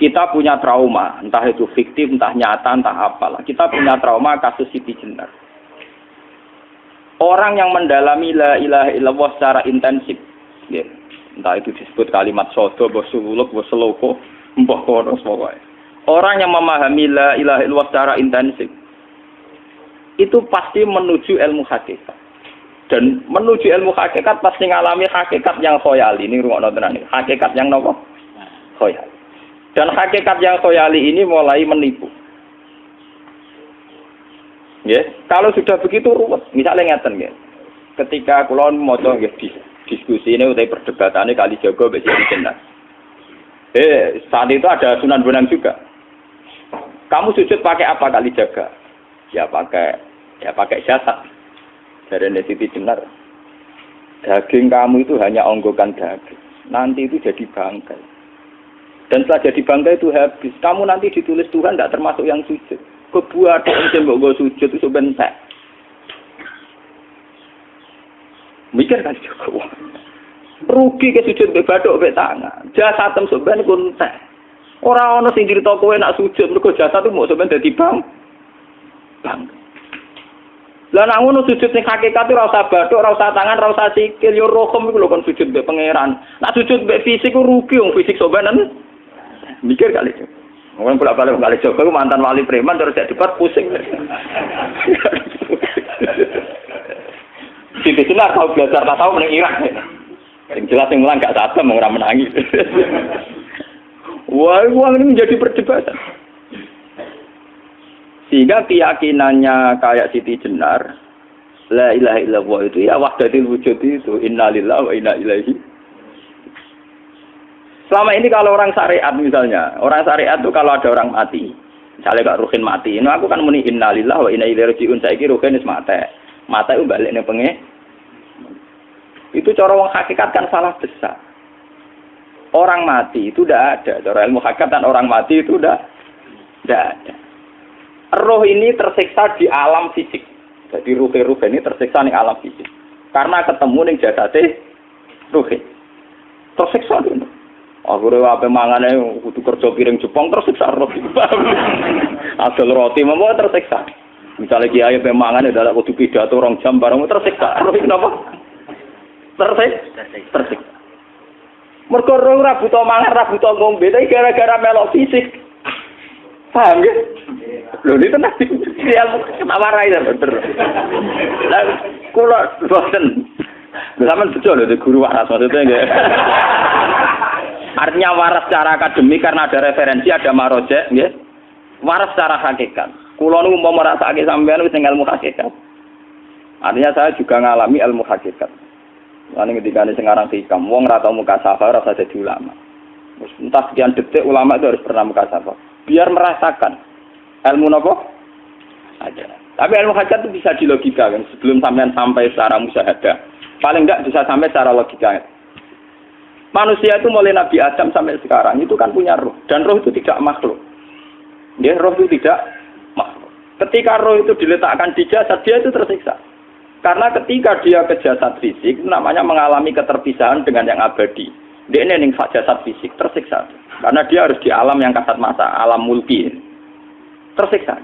Kita punya trauma, entah itu fiktif, entah nyata, entah apalah. Kita punya trauma kasus Siti Jenar. Orang yang mendalami la ilaha illallah secara intensif, ya, entah itu disebut kalimat sodo, bosuluk, boseloko, mbah kono pokoknya. Orang yang memahami la ilaha illallah secara intensif, itu pasti menuju ilmu hakikat. Dan menuju ilmu hakikat pasti ngalami hakikat yang khoyali. Ini rungokno tenan iki. Hakikat yang nopo? Khoyali. Dan hakikat yang khoyali ini mulai menipu. Ya, kalau sudah begitu ruwet. Misalnya ngeten nggih. Ketika kula maca nggih diskusi ini utai perdebatannya kali jago mbek Siti Jenar. Saat itu ada Sunan Bonang juga. Kamu sujud pakai apa kali jaga? Ya pakai jasad. Dari Siti Jenar. Daging kamu itu hanya onggokan daging. Nanti itu jadi bangkai. Dan setelah jadi bangkai itu habis. Kamu nanti ditulis Tuhan tidak termasuk yang sujud. Kebuat yang mbok sujud itu bentek. Mikir kan juga. Rugi ke sujud mbek bathuk mbek tangan. Jasad sampeyan iku entek. Ora ana sing crita kowe nak sujud mergo jasad itu mau sampeyan dadi bang. Lah nek ngono sujud sing hakikat ora usah bathuk, ora usah tangan, ora usah sikil, yo rohom iku lho kon sujud mbek pangeran. Nak sujud mbek fisik ku rugi wong fisik sampeyan. Mikir kali itu. Mungkin bolak-balik kali Joko mantan wali preman terus jadi debat pusing. Siti Jenar tahu belajar tak tahu menang Irak. Yang jelas yang mulang gak satem orang menangis. Wah, ini menjadi perdebatan. Sehingga keyakinannya kayak Siti Jenar, la ilaha illallah itu ya wahdatul wujud itu, innalillahi wa inna ilaihi. Selama ini kalau orang syariat misalnya, orang syariat itu kalau ada orang mati, misalnya Kak Ruhin mati, ini aku kan muni innalillahi wa inna ilaihi raji'un, saiki Ruhin wis mati. Mati itu balik ning pengen. Itu cara wong hakikat kan salah besar. Orang mati itu tidak ada, cara ilmu hakikat dan orang mati itu tidak ada. Roh ini tersiksa di alam fisik. Jadi ruh ini tersiksa di alam fisik. Karena ketemu ning jasate ruh. Tersiksa dulu. Aku ape mangane kudu kerja piring Jepang tersiksa roh. Asal roti memang tersiksa. Misalnya kiai ape mangane dadak kudu pidato 2 jam bareng tersiksa. Roh kenapa? Tersiksa. Mergo roh ora buta mangan, ora buta ngombe, tapi gara-gara melok fisik. Paham ya? Lho ini tenang dia warai bener. Lah kula boten. Sampeyan bejo lho guru waras maksudnya nggih. Artinya waras secara akademik karena ada referensi, ada marojek, nggih. Waras secara hakikat. Kula niku umpama merasake sampeyan wis ilmu hakikat. Artinya saya juga ngalami ilmu hakikat. Lan ketika sing aran hikam, wong ora tau mukasafah ora usah dadi ulama. Entah sekian detik ulama itu harus pernah mukasafah. Biar merasakan ilmu nopo aja. Tapi ilmu hakikat itu bisa dilogika kan sebelum sampai secara musyahadah. Paling enggak bisa sampai secara logika. Manusia itu mulai Nabi Adam sampai sekarang itu kan punya roh dan roh itu tidak makhluk. Ya, roh itu tidak makhluk. Ketika roh itu diletakkan di jasad dia itu tersiksa. Karena ketika dia ke jasad fisik namanya mengalami keterpisahan dengan yang abadi. Dia ini ning jasad fisik tersiksa. Karena dia harus di alam yang kasat mata, alam mulki. Tersiksa.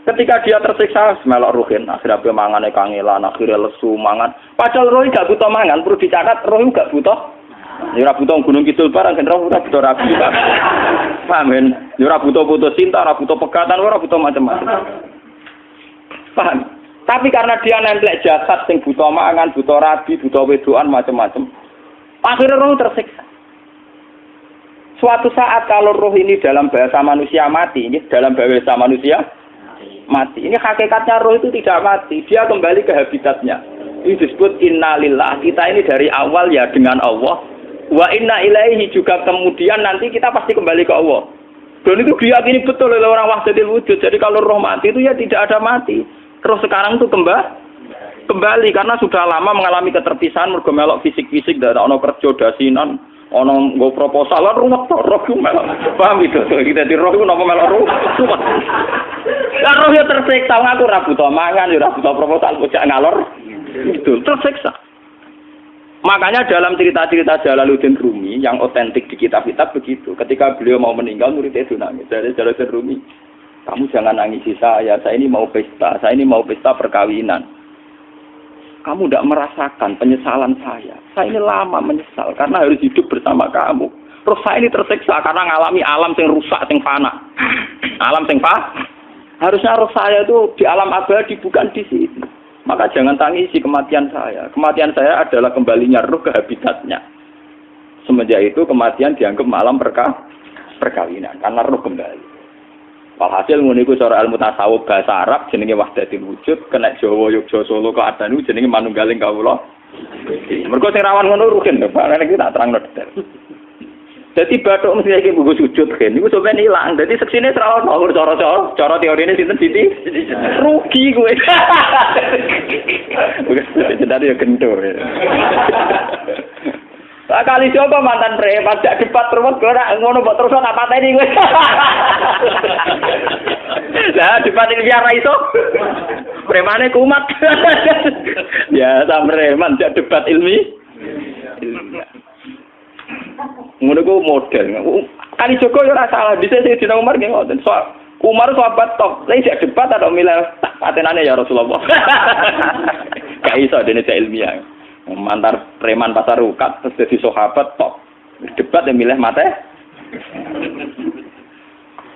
Ketika dia tersiksa, melok ruhin, akhirnya dia mangane kangelan, akhirnya lesu mangan. Padahal roh gak butuh mangan, perlu dicatat roh gak butuh. Ya ora butuh gunung kidul barang, kan roh ora butuh rabi. Paham kan? Ya ora butuh putus cinta, ora butuh pegatan, ora butuh macam-macam. Paham? Tapi karena dia nemplek jasad sing butuh mangan, butuh rabi, butuh wedoan macam-macam. Akhirnya roh tersiksa. Suatu saat kalau roh ini dalam bahasa manusia mati, ini dalam bahasa manusia mati. Ini hakikatnya roh itu tidak mati, dia kembali ke habitatnya. Ini disebut innalillah. Kita ini dari awal ya dengan Allah. Wa inna ilaihi juga kemudian nanti kita pasti kembali ke Allah. Dan itu diyakini betul oleh orang wahdatul wujud. Jadi kalau roh mati itu ya tidak ada mati. Roh sekarang itu kembali karena sudah lama mengalami keterpisahan mergo melok fisik-fisik dan ono kerja dasinan, ono nggo proposal lan ruwet to roh ku melok. Paham itu? Kita di roh ku napa melok roh. Lah roh ya tersiksa aku ora butuh mangan, ora butuh proposal bocah ngalor. Itu tersiksa. Makanya dalam cerita-cerita Jalaluddin Rumi yang otentik di kitab-kitab begitu. Ketika beliau mau meninggal, muridnya itu nangis. Dari Jalaluddin Rumi, kamu jangan nangisi saya ini mau pesta, saya ini mau pesta perkawinan. Kamu tidak merasakan penyesalan saya. Saya ini lama menyesal karena harus hidup bersama kamu. Terus saya ini tersiksa karena ngalami alam yang rusak, yang fana. Alam yang fana. Harusnya roh saya itu di alam abadi, bukan di sini. Maka jangan tangisi kematian saya. Kematian saya adalah kembalinya roh ke habitatnya. Semenjak itu kematian dianggap malam perkawinan. Karena roh kembali. Walhasil nguniku cara ilmu tasawuf bahasa Arab jenenge wahdatul wujud. Kena Jawa, Yogyakarta, Solo, keadaan itu jenenge manunggaling kawula. Mergo sing rawan ngono rugen. Pak nek tak terangno detail. Jadi bathuk mesti iki buku sujud kan. Niku sampeyan ilang. Dadi seksine ora ono cara teorine sinten Siti. Rugi kowe. Jadi ya kentur. Lah kali coba mantan preman jak debat terus ora ngono mbok terus tak pateni kowe. Lah debat ilmiah ra iso. Premane kumat. Ya sam preman jak debat ilmiah. Ngono ku model. Kali Joko yo ora salah. Dise Sayyidina Umar nggih ngoten. Umar sahabat top. Lah isih debat atau milih patenane ya Rasulullah. Gak iso dene ilmiah. Mantar preman pasar rukat terus dadi sahabat top. Debat yang milih mate.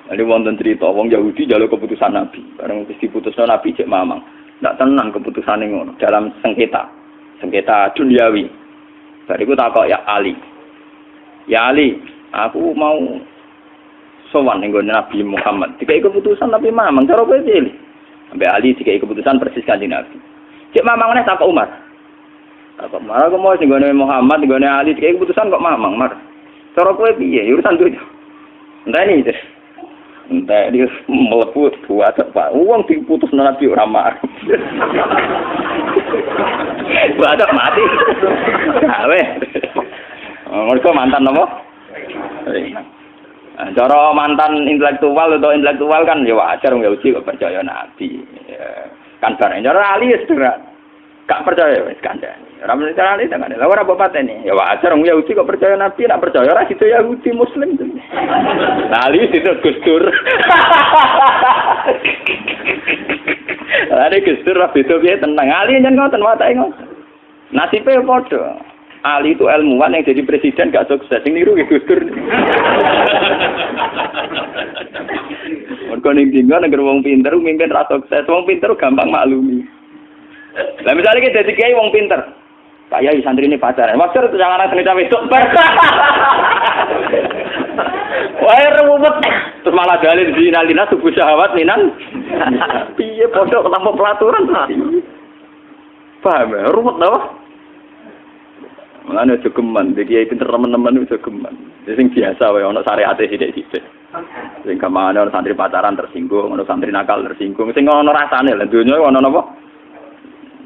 Ada wonten cerita wong Yahudi njaluk keputusan Nabi. Bareng wis diputusno Nabi cek mamang. Ndak tenang keputusane ngono dalam sengketa duniawi. Bariku takok ya Ali. Ya Ali, aku mau sowan ning Nabi Muhammad. Dikai keputusan tapi mamang cara kowe pilih. Sampai Ali dikai keputusan persis kanjeng Nabi. Cek mamang neh takok Umar. Takok Umar aku mau sing Muhammad, ning Ali dikai keputusan kok mamang, Mar. Cara kowe piye? Urusan dunya. Enteni iki. Entah dia melepuh buat apa? Uang diputus Nabi ora marah. Buat mati. Awe. Mereka mantan apa? Cara mantan intelektual kan ya wajar wong Yahudi kok percaya Nabi. Kan bareng cara Ali wis gak percaya wis kandhani. Ora mesti cara Ali tenan. Lah ora apa patene. Ya wajar wong Yahudi kok percaya Nabi, nak percaya ora situ Yahudi Muslim. Nah Ali situ Gusdur. Ada Gusdur ra beda piye tenang. Ali nyen ngoten watake ngoten. Nasibe padha. Ali itu ilmuwan yang jadi presiden gak sukses, yang niru Gus Dur. Mergo ning dinggo negara wong pinter mimpin ra sukses, wong pinter gampang maklumi. Lah misalnya kita jadi kiai wong pinter. Pak Yai santri ini pacaran. Maksud jangan anak cerita besok. Wah, ruwet. Terus malah dalil zinalina subuh syahwat minan. Piye pondok tanpa pelaturan. Paham ya? Ruwet tau? Mulane aja geman, iki pinter teman-teman aja geman. Sing biasa wae ana syariate sithik-sithik. Sing kamane ana santri pacaran tersinggung, ana santri nakal tersinggung, sing ana rasane lha donya ana napa?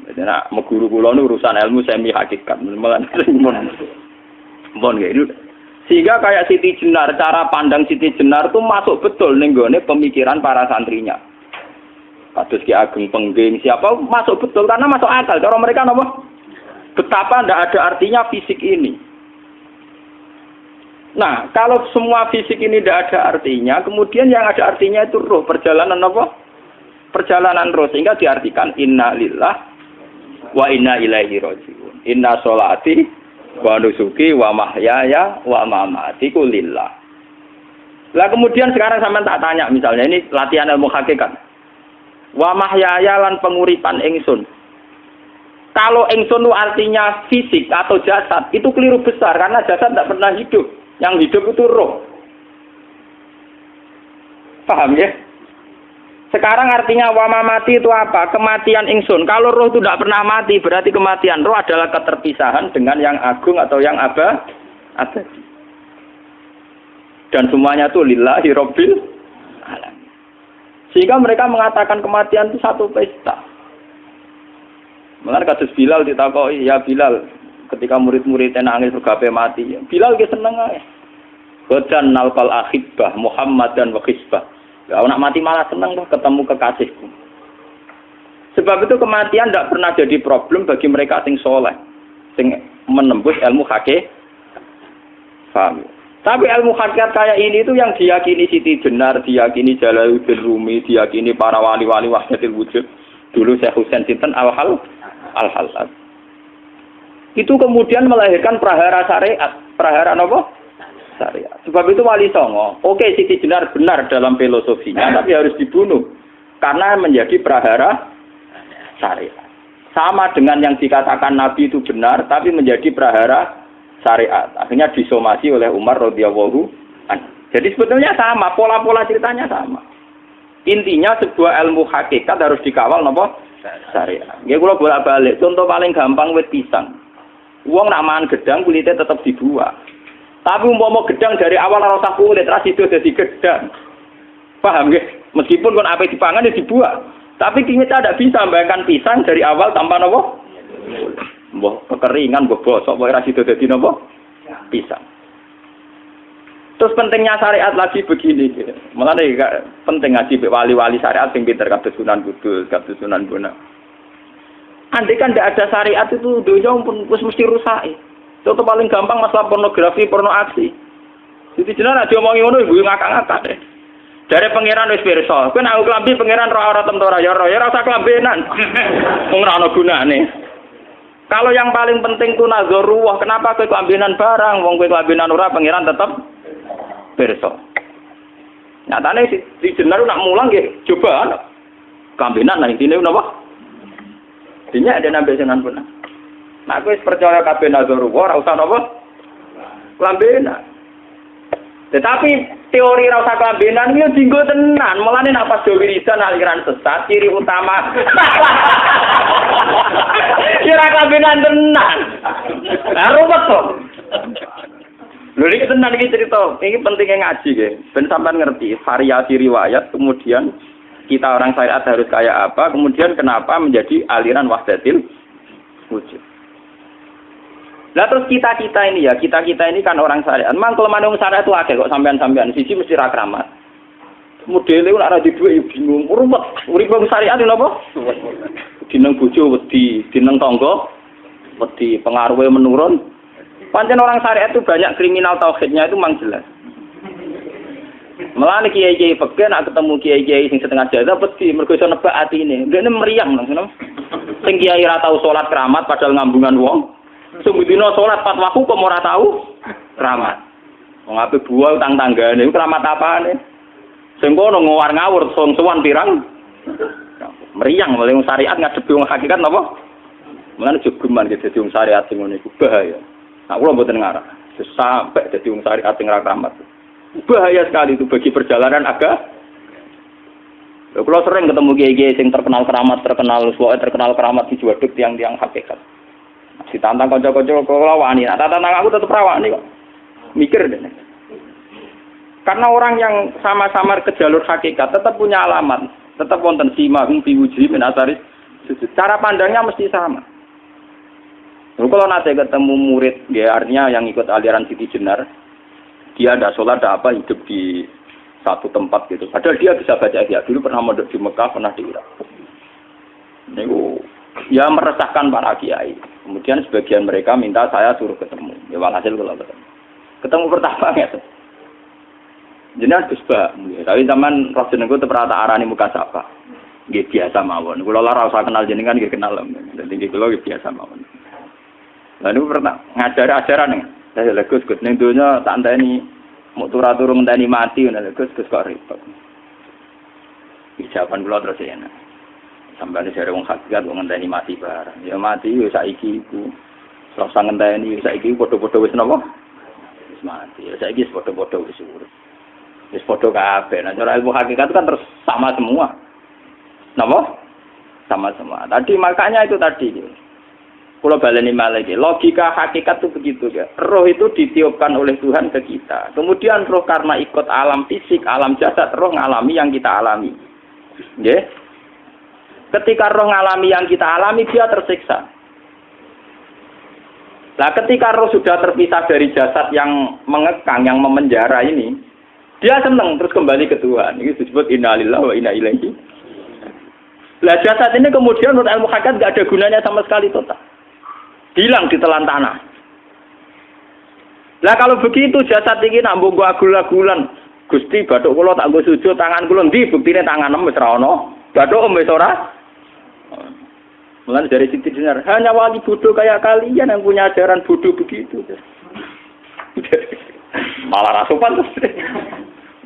Dadi nek guru kula nu urusan ilmu semi hakikat, mulane mon gitu. Sehingga kayak Siti Jenar, cara pandang Siti Jenar tuh masuk betul ning gone pemikiran para santrinya. Kados Ki Ageng Pengging siapa masuk betul karena masuk akal. Cara mereka napa? Betapa tidak ada artinya fisik ini. Nah, kalau semua fisik ini tidak ada artinya, kemudian yang ada artinya itu roh, perjalanan apa? Perjalanan roh, sehingga diartikan inna lillah wa inna ilaihi raji'un. Inna sholati wa nusuki wa mahyaya wa mamati ku lillah. Lah kemudian sekarang sampean tak tanya misalnya, ini latihan ilmu hakikat. Wa mahyaya lan penguripan ingsun. Kalau ingsun artinya fisik atau jasad, itu keliru besar karena jasad tidak pernah hidup. Yang hidup itu roh. Paham ya? Sekarang artinya wama mati itu apa? Kematian ingsun. Kalau roh itu tidak pernah mati, berarti kematian roh adalah keterpisahan dengan yang agung atau yang abadi. Dan semuanya itu lillahi rabbil alamin. Sehingga mereka mengatakan kematian itu satu pesta. Mulane kados Bilal ditakoki, ya Bilal, ketika murid-muridnya nangis bergape mati, Bilal ge seneng ae. Godan nalqal ahibbah Muhammad dan wa hisbah. Ya anak mati malah seneng loh ketemu kekasihku. Sebab itu kematian tidak pernah jadi problem bagi mereka sing soleh, sing menembus ilmu hakikat. Paham? Tapi ilmu hakikat kayak ini itu yang diyakini Siti Jenar, diyakini Jalaluddin Rumi, diyakini para wali-wali wahdatul wujud. Dulu Syekh Husain Sinten Al-Halal. Itu kemudian melahirkan prahara syariat. Prahara apa? Syariat. Sebab itu Wali Songo, oke Siti Jenar benar dalam filosofinya, tapi harus dibunuh. Karena menjadi prahara syariat. Sama dengan yang dikatakan Nabi itu benar, tapi menjadi prahara syariat. Akhirnya disomasi oleh Umar radhiyallahu anhu. Jadi sebetulnya sama, pola-pola ceritanya sama. Intinya sebuah ilmu hakikat harus dikawal napa? Syariat. Nggih kula bolak-balik, contoh paling gampang wit pisang. Wong nak mangan gedang kulitnya tetap dibuang. Tapi umpama gedang dari awal ora usah kulit, ra sido dadi gedang. Paham nggih? Meskipun kon ape dipangan ya dibuang. Tapi kita tidak bisa membayangkan pisang dari awal tanpa napa? Mbah kekeringan, mbah bosok, mbah ra sido dadi napa? Pisang. Terus pentingnya syariat lagi begini, malah penting ngaji wali-wali syariat yang pinter kados Sunan Kudus, kados Sunan Bonang. Andai kan tidak ada syariat itu dunia pun mesti rusak. Contoh paling gampang masalah pornografi, porno aksi. Jadi jenar aja omongi ngono ibu ngakak-ngakak. Dari pangeran wis pirsa, kowe nek klambi pangeran ora tentu ora ya ora usah klambenan. Wong ora ana gunane. Kalau yang paling penting tuh nazarullah, kenapa kowe klambenan barang, wong kowe klambenan ora pangeran tetep pirsa. Nyatane si jenar nak mulang nggih coba klambenan nang intine napa? Dinya ada nabi Sunan Bonang. Nah, aku percaya kabeh nazarullah ora usah napa? Klambenan. Tetapi teori ora usah klambenan iki dienggo tenan. Mulane nek pas wiridan aliran sesat ciri utama. Kira klambenan tenan. Lah ruwet to. Lho iki tenan iki cerita. Iki pentingnya ngaji nggih. Ben sampean ngerti variasi riwayat kemudian kita orang syariat harus kayak apa, kemudian kenapa menjadi aliran wahdatil wujud. Lah terus kita-kita ini kan orang syariat. Memang kalau manung syariat itu akeh kok sampean-sampean siji mesti ra kramat. Modele ora ada duwe bingung, ruwet. Urip wong syariat lho apa? Dineng bojo wedi, dineng tangga wedi, pengaruhe menurun. Pancen orang syariat itu banyak kriminal tauhidnya itu memang jelas. Melane kiai-kiai peken nak ketemu kiai-kiai sing setengah jaza wedi mergo iso nebak atine. Ndekne meriang langsung. Sing kiai ra tau salat keramat padahal ngambungan wong. Sumudina salat pat waktu kok ora tau keramat. Wong ape buah utang tanggane iku keramat apane? Sing kono ngawar ngawur sowan pirang. Meriang oleh syariat ngadepi wong hakikat napa? Mulane jogeman ge dadi wong syariat sing ngene iku bahaya. Nah kula mboten ngarah. Sampai dadi wong syariat sing ra keramat. Bahaya sekali itu bagi perjalanan agama. Kalau sering ketemu kiai-kiai yang terkenal keramat di Juwaduk tiang-tiang hakikat. Si tantang kanca-kanca kalau wani, nah tantang aku tetap rawani kok. Mikir deh. Karena orang yang sama-sama ke jalur hakikat tetap punya alamat, tetap wonten simahum fi wujuhi min asaris sujud. Cara pandangnya mesti sama. Kalau nanti ketemu murid, ya artinya yang ikut aliran Siti Jenar, dia ada sholat, ada apa, hidup di satu tempat gitu. Padahal dia bisa baca ihya. Dulu pernah mondok di Mekah, pernah di Irak. Itu ya meresahkan para kiai. Kemudian sebagian mereka minta saya suruh ketemu. Ya walhasil kalau ketemu pertama ya. Jenengan Gus Ba. Tapi zaman Rasul niku terperata arani muka sapa. Nggih biasa mawon. Kula ora usah kenal jenengan nggih kenal. Dadi kula nggih biasa mawon. Lah niku pernah ngajar-ajaran ning saya Gus ning donya tak enteni mau turu-turu ngenteni mati ngono Gus kok repot. Ucapan kula terus enak. Sampeyan jare wong hakikat wong ngenteni mati barang. Ya mati yo saiki iku. Ora usah ngenteni saiki padha-padha wis napa? Wis mati. Ya saiki wis padha-padha wis urip. Wis padha kabeh. Nah cara ilmu hakikat kan terus sama semua. Napa? Sama semua. Tadi makanya itu tadi. Kalau baleni malagi, logika hakikat itu begitu ya. Roh itu ditiupkan oleh Tuhan ke kita. Kemudian roh karena ikut alam fisik, alam jasad, roh ngalami yang kita alami. Ya. Ketika roh ngalami yang kita alami, dia tersiksa. Nah, ketika roh sudah terpisah dari jasad yang mengekang, yang memenjara ini, dia senang terus kembali ke Tuhan. Ini disebut innalillahi wa inna ilaihi. Lah jasad ini kemudian menurut ilmu hakikat nggak ada gunanya sama sekali total. Hilang di telan tanah. Lah kalau begitu jasad iki nak mbok agul-agulan. Gusti bathuk kula tak nggo sujud tangan kula ndi buktine tangan wis ra ono. Bathuk wis ora. Mulane dari Siti Jenar, hanya wali bodoh kayak kalian yang punya ajaran bodoh begitu. Malah rasupan terus.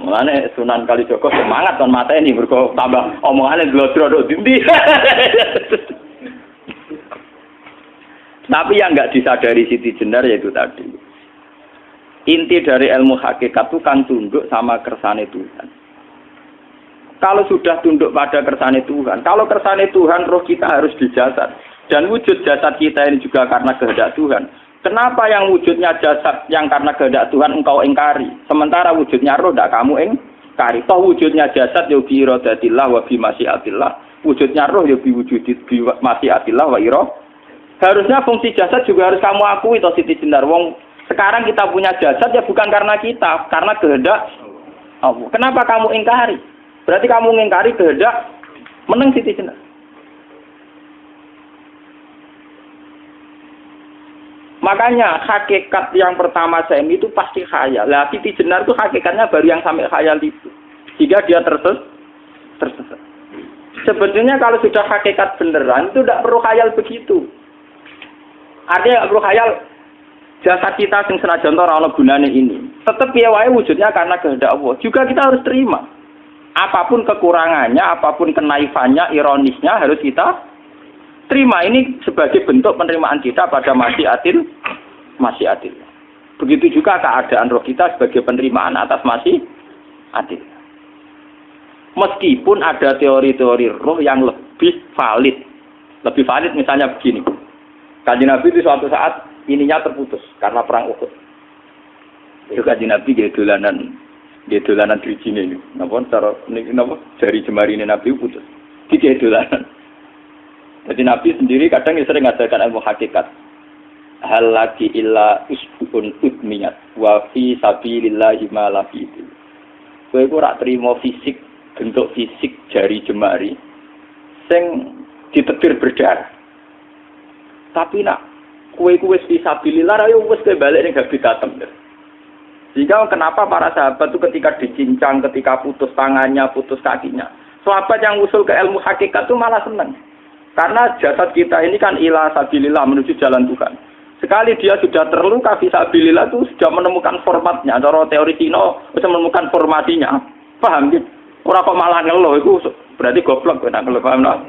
Mulane Sunan Kalijaga semangat kon mateni mergo tambah omongane glodro ndi. Tapi yang enggak disadari Siti Jenar yaitu tadi. Inti dari ilmu hakikat itu kan tunduk sama kersane Tuhan. Kalau sudah tunduk pada kersane Tuhan, kalau kersane Tuhan roh kita harus di jasad. Dan wujud jasad kita ini juga karena kehendak Tuhan. Kenapa yang wujudnya jasad yang karena kehendak Tuhan engkau ingkari? Sementara wujudnya roh tidak kamu ingkari. Toh wujudnya jasad ya bi iradatillah wa bi masyiatillah. Wujudnya roh ya bi wujudit bi masyiatillah wa ira. Harusnya fungsi jasad juga harus kamu akui toh Siti Jenar. Wong sekarang kita punya jasad ya bukan karena kita, karena kehendak Allah. Kenapa kamu ingkari? Berarti kamu mengingkari kehendak meneng Siti Jenar. Makanya hakikat yang pertama Semi itu pasti khayal. Lah Siti Jenar itu hakikatnya baru yang sampai khayal itu. Sehingga dia tersesat. Sebetulnya kalau sudah hakikat beneran itu tidak perlu khayal begitu. Artinya tidak perlu khayal jasad kita sing senajan ora ana gunane ini. Tetap piye wae wujudnya karena kehendak Allah. Juga kita harus terima. Apapun kekurangannya, apapun kenaifannya, ironisnya harus kita terima. Ini sebagai bentuk penerimaan kita pada masyiatil. Begitu juga keadaan roh kita sebagai penerimaan atas masyiatil. Meskipun ada teori-teori roh yang lebih valid. Lebih valid misalnya begini. Kanjeng Nabi itu suatu saat ininya terputus karena perang Uhud. Itu Kanjeng Nabi dia dolanan drijine ini. Napa cara niki napa jari jemarine Nabi putus. Iki dolanan. Jadi Nabi sendiri kadang sering ngajarkan ilmu hakikat. Hal lagi illa usbun udmiyat wa fi sabilillahi ma la fi. Kowe ora trimo fisik, bentuk fisik jari jemari sing ditebir berdarah. Tapi nak kowe wis fi sabilillah ayo wis balik ning habitatem. Sehingga kenapa para sahabat itu ketika dicincang, ketika putus tangannya, putus kakinya. Sahabat yang usul ke ilmu hakikat itu malah senang. Karena jasad kita ini kan ila sabilillah menuju jalan Tuhan. Sekali dia sudah terluka fisabilillah itu sudah menemukan formatnya. Cara teori Cina sudah menemukan formasinya. Paham gitu? Orang kok malah ngeluh itu berarti goblok kena ngeluh. Paham tak?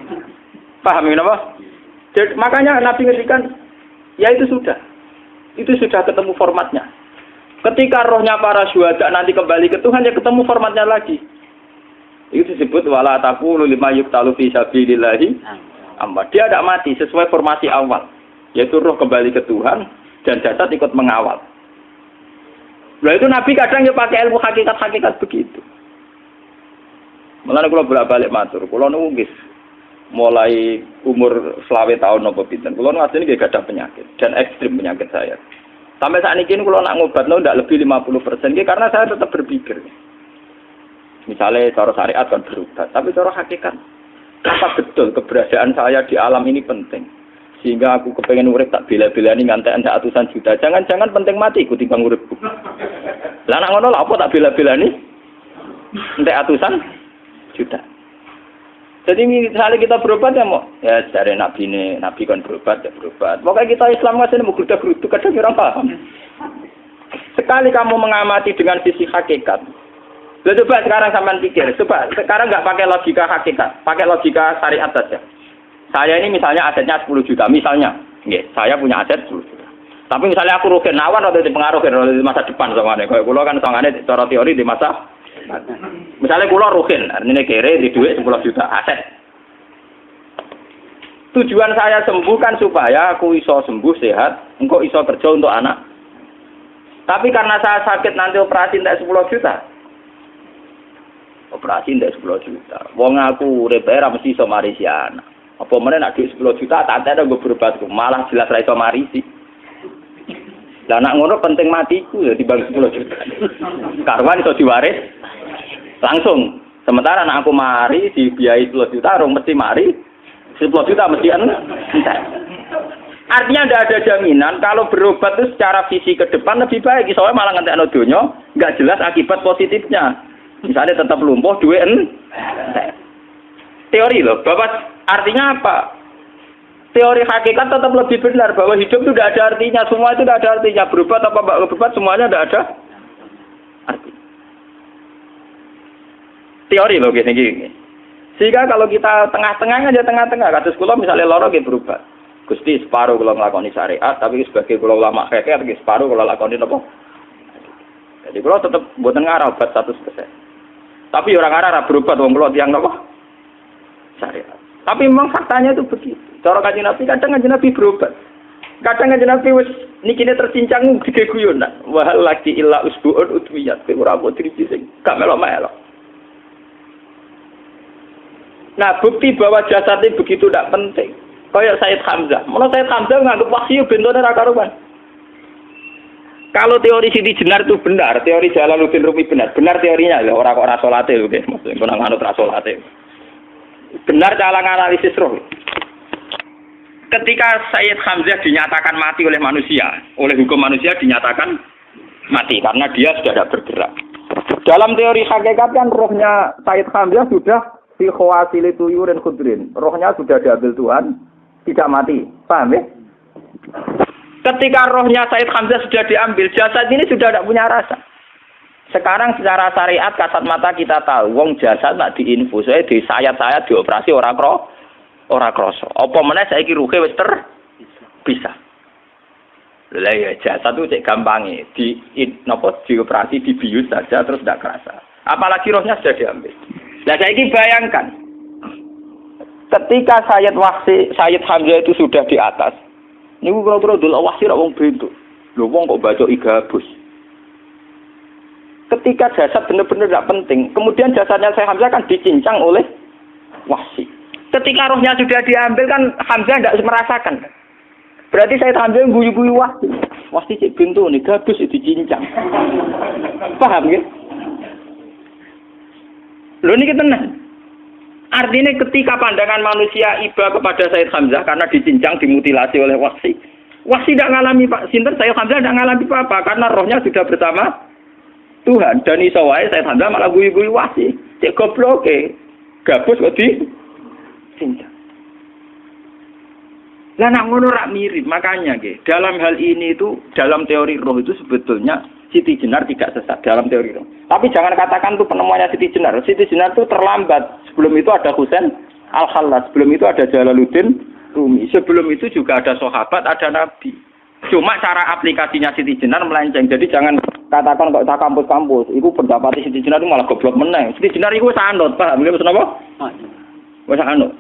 Paham ini apa? Jadi, makanya Nabi ngertikan ya itu sudah ketemu formatnya. Ketika rohnya para syuhada nanti kembali ke Tuhan, ya ketemu formatnya lagi. Itu disebut wala taqulu lima yuqtalu fi sabilillahi amma. Dia tidak mati sesuai formasi awal, yaitu roh kembali ke Tuhan dan jasad ikut mengawal. Nah itu Nabi kadang ya pakai ilmu hakikat begitu. Mulane kula bolak-balik matur, kula niku nggih mulai umur 20 tahun napa pinten. Kula nu asline nggih gadah penyakit dan ekstrim penyakit saya. Sampai saat ini kalau nak ngobatno tidak lebih 50%, karena saya tetap berpikir. Misalnya cara syariat kan berobat, tapi cara hakikat, apa betul keberadaan saya di alam ini penting? Sehingga aku kepengen urip tak bela-belani ngantek atusan juta. Jangan-jangan penting mati ikuti bang uripku. Lah nak ngono lha apa tak bela-belani? Entek atusan juta. Jadi misalnya kita berobat ya mau, ya dari Nabi kan berobat ya berobat. Pokoknya kita Islam masih mau geruda-gerudu, kadang orang paham. Sekali kamu mengamati dengan sisi hakikat, coba sekarang sampean pikir, coba sekarang nggak pakai logika hakikat, pakai logika syariat saja. Saya ini misalnya asetnya 10 juta, misalnya, saya punya aset 10 juta. Tapi misalnya aku rugi nawar atau dipengaruhi di masa depan sama kayak kulo kan soalnya cara teori di masa. Misalnya kulo ruhin, artinya kere di duit 10 juta aset. Tujuan saya sembuh kan supaya aku iso sembuh sehat, engkau iso kerja untuk anak. Tapi karena saya sakit nanti operasi tidak 10 juta. Operasi tidak 10 juta. Wong aku repair mesti iso marisi anak. Apa meneh nek 10 juta tak ada gue berobat malah jelas ra iso marisi. Lah anak ngono penting matiku ya dibang 10 juta. Karwan iso diwaris langsung. Sementara anak aku mari dibiayai 10 juta rong mesti mari 10 juta mesti entek. Artinya tidak ada jaminan kalau berobat itu secara visi ke depan lebih baik. Soalnya malah ngentekno donya nggak jelas akibat positifnya. Misalnya tetap lumpuh, duit teori loh. Bapak artinya apa? Teori hakikat tetap lebih benar bahwa hidup itu tidak ada artinya. Semua itu tidak ada artinya. Berobat apa enggak berobat semuanya tidak ada arti. Teori loh gini. Sehingga kalau kita tengah-tengah aja tengah-tengah. Kasus kula misalnya lara nggih berobat. Gusti separuh kalau ngelakoni syariat, tapi sebagai kalau ulama kekeh, separuh kalau lakoni apa? Jadi kalau tetap buatan ngarah obat 100%. Tapi orang ngarah berobat, orang kalau tiang apa? Syariat. Tapi memang faktanya itu begitu. Cara Kanjeng Nabi kadang Kanjeng Nabi berobat. Kadang Kanjeng Nabi wis nikine tercincang digeguyon. Wah lagi illa usbuun utwiyat. Ora mbok driji sing gak melok-melok. Nah, bukti bahwa jasadnya begitu tidak penting. Kayak Said Hamzah. Menurut Said Hamzah nganggep wahyu bentone ra karuan. Kalau teori Siti Jenar itu benar, teori Jalaluddin Rumi benar teorinya lho, ora kok ora salate lho nggih, maksud kok nang anut ra salate. Benar cara analisis roh. Ketika Said Hamzah dinyatakan mati oleh manusia, oleh hukum manusia dinyatakan mati karena dia sudah tidak bergerak. Dalam teori hakikat kan rohnya Said Hamzah sudah fi khawasili tuyurin khudrin. Rohnya sudah diambil Tuhan. Tidak mati, paham ya? Ketika rohnya Said Hamzah sudah diambil, jasad ini sudah tidak punya rasa. Sekarang secara syariat kasat mata kita tahu, wong jasad nak diinfus, di sayat-sayat dioperasi ora kroso. Apa meneh saiki ruhe wis bisa. Lah ya jasad itu cek gampange, dioperasi dibius saja terus tidak kerasa. Apalagi rohnya sudah diambil. Lah saiki bayangkan ketika Sayyid Hamzah itu sudah di atas. Niku kira-kira delok wahsi ra wong bentuk. Lho wong kok baca igabus. Ketika jasad benar-benar tidak penting, kemudian jasadnya Sayyid Hamzah kan dicincang oleh wahsi. Ketika rohnya sudah diambil kan Hamzah tidak merasakan. Berarti Sayyid Hamzah guyu-guyu wahsi. Wahsi cek bentuk nih gabus dicincang. Paham ya? Lho niki tenan. Artinya ketika pandangan manusia iba kepada Sayyid Hamzah karena dicincang, dimutilasi oleh wahsi. Wahsi tidak mengalami Pak Sinten, Sayyid Hamzah tidak mengalami apa-apa karena rohnya sudah bersama Tuhan. Dan iso wae Sayyid Hamzah malah guyu-guyu wahsi. Cek goblok gabus kok dicincang. Lah nak ngono rak mirip, makanya dalam hal ini itu dalam teori roh itu sebetulnya Siti Jenar tidak sesat dalam teori roh. Tapi jangan katakan itu penemuannya Siti Jenar. Siti Jenar itu terlambat. Sebelum itu ada Husain Al-Khallas. Sebelum itu ada Jalaluddin Rumi. Sebelum itu juga ada sahabat, ada nabi. Cuma cara aplikasinya Siti Jenar melenceng. Jadi jangan katakan kok tak kampus-kampus. Itu pendapat Siti Jenar itu malah goblok meneng. Siti Jenar itu sanut, paham? Nggih mesti napa? Wis sanut.